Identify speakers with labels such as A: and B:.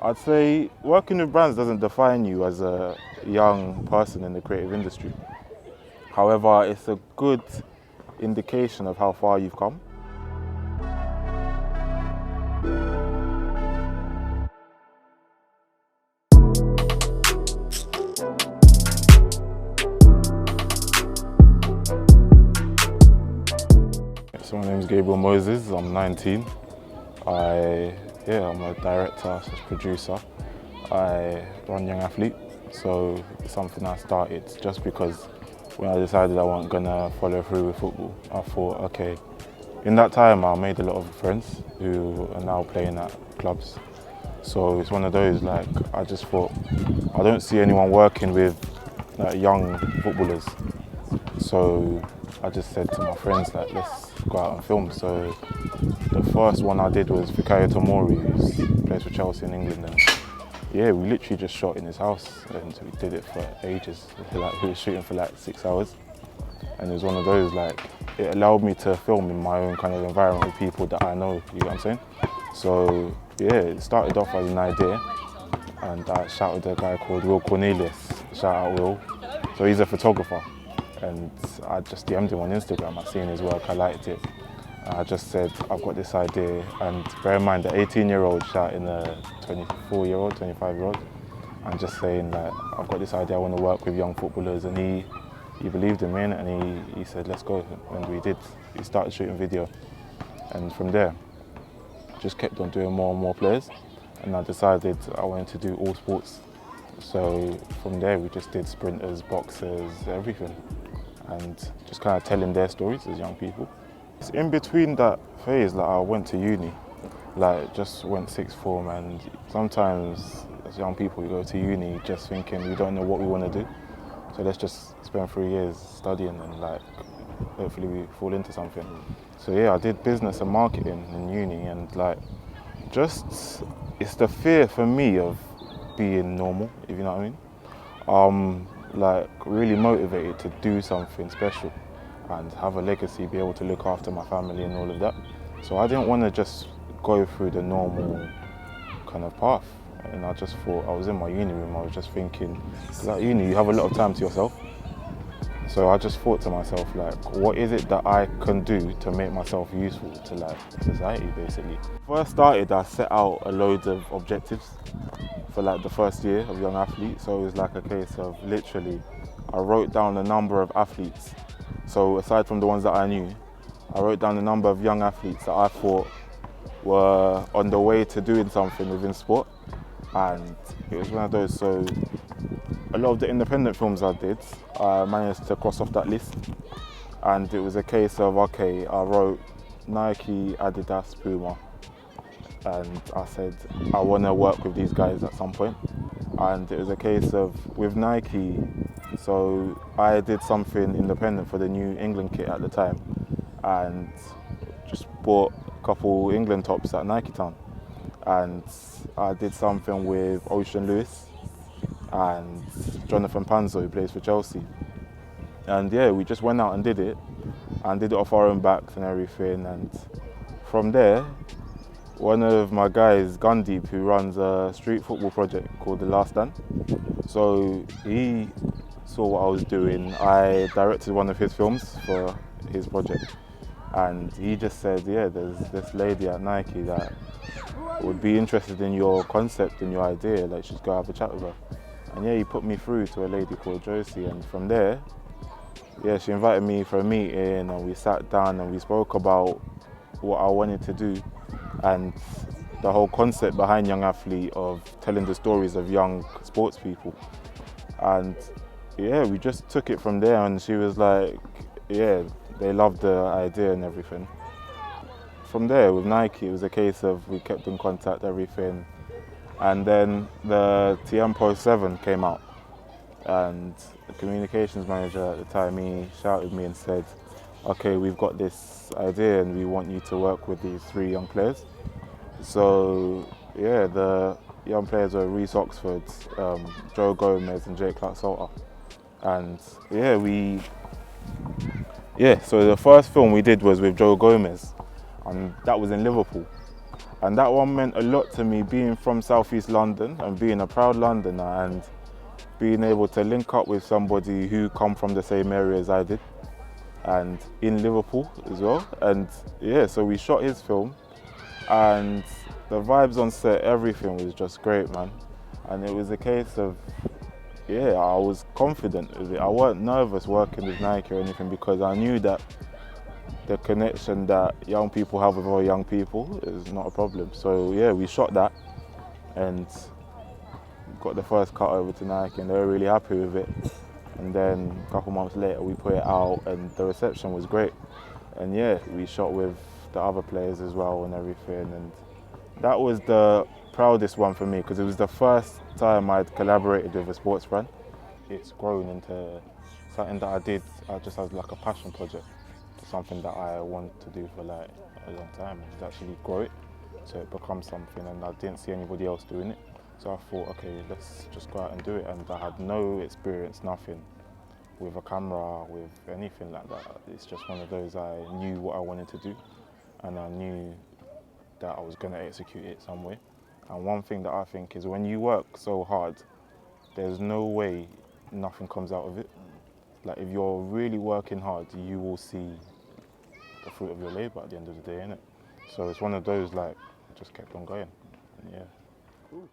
A: I'd say working with brands doesn't define you as a young person in the creative industry. However, it's a good indication of how far you've come. So my name is Gabriel Moses, I'm 19. I'm a director, producer. I run Young Athlete, so it's something I started just because when I decided I wasn't gonna follow through with football, I thought, okay, in that time I made a lot of friends who are now playing at clubs. So it's one of those, like, I just thought, I don't see anyone working with young footballers. So I just said to my friends, like, let's go out and film. So the first one I did was Fikayo Tomori, who plays for Chelsea in England. And yeah, we literally just shot in his house and we did it for ages. Like, we were shooting for like 6 hours. And it was one of those, like, it allowed me to film in my own kind of environment with people that I know, you know what I'm saying? So yeah, it started off as an idea and I shouted a guy called Will Cornelius, shout out Will. So he's a photographer and I just DM'd him on Instagram, I seen his work, I liked it. I just said, I've got this idea, and bear in mind the 18-year-old shouting a 24-year-old, 25-year-old, and just saying that I've got this idea, I want to work with young footballers, and he believed in me and he said, let's go, and we did. We started shooting video, and from there, just kept on doing more and more players, and I decided I wanted to do all sports. So from there, we just did sprinters, boxers, everything, and just kind of telling their stories as young people. In between that phase, like, I went to uni, like just went sixth form, and sometimes as young people we go to uni just thinking we don't know what we want to do, so let's just spend 3 years studying and like hopefully we fall into something. So yeah, I did business and marketing in uni, and like just it's the fear for me of being normal, if you know what I mean. Like really motivated to do something special and have a legacy, be able to look after my family and all of that. So I didn't want to just go through the normal kind of path. And I just thought, I was in my uni room, I was just thinking, because at uni you have a lot of time to yourself. So I just thought to myself, like, what is it that I can do to make myself useful to like society, basically. When I started, I set out a load of objectives for like the first year of Young Athlete. So it was like a case of literally, I wrote down a number of athletes. So aside from the ones that I knew, I wrote down a number of young athletes that I thought were on the way to doing something within sport. And it was one of those, so a lot of the independent films I did, I managed to cross off that list. And it was a case of, okay, I wrote Nike, Adidas, Puma. And I said, I want to work with these guys at some point. And it was a case of, with Nike, so I did something independent for the new England kit at the time and just bought a couple England tops at Nike Town. And I did something with Ocean Lewis and Jonathan Panzo, who plays for Chelsea. And yeah, we just went out and did it off our own backs and everything. And from there, one of my guys, Gundeep, who runs a street football project called The Last Stand, so he saw what I was doing. I directed one of his films for his project, and he just said, yeah, there's this lady at Nike that would be interested in your concept and your idea, like, just go have a chat with her. And yeah, he put me through to a lady called Josie, and from there, yeah, she invited me for a meeting and we sat down and we spoke about what I wanted to do and the whole concept behind Young Athlete of telling the stories of young sports people. And yeah, we just took it from there, and she was like, yeah, they loved the idea and everything. From there, with Nike, it was a case of we kept in contact, everything. And then the Tiempo 7 came out, and the communications manager at the time, he shouted me and said, okay, we've got this idea and we want you to work with these 3 young players. So yeah, the young players were Reece Oxford, Joe Gomez and Jake Clark-Salter. And so the first film we did was with Joe Gomez, and that was in Liverpool. And that one meant a lot to me, being from Southeast London and being a proud Londoner and being able to link up with somebody who come from the same area as I did and in Liverpool as well. And yeah, so we shot his film and the vibes on set, everything was just great, man. And it was a case of, yeah, I was confident with it. I weren't nervous working with Nike or anything because I knew that the connection that young people have with other young people is not a problem. So yeah, we shot that and got the first cut over to Nike and they were really happy with it. And then a couple months later we put it out and the reception was great. And yeah, we shot with the other players as well and everything. And that was the proudest one for me because it was the first time I'd collaborated with a sports brand. It's grown into something that I did just as like a passion project, something that I wanted to do for like a long time, and actually grow it so it becomes something, and I didn't see anybody else doing it. So I thought, okay, let's just go out and do it. And I had no experience, nothing with a camera, with anything like that. It's just one of those, I knew what I wanted to do and I knew that I was going to execute it some way. And one thing that I think is when you work so hard, there's no way nothing comes out of it. Like if you're really working hard, you will see the fruit of your labour at the end of the day, innit? So it's one of those, like, just kept on going, yeah.
B: Cool.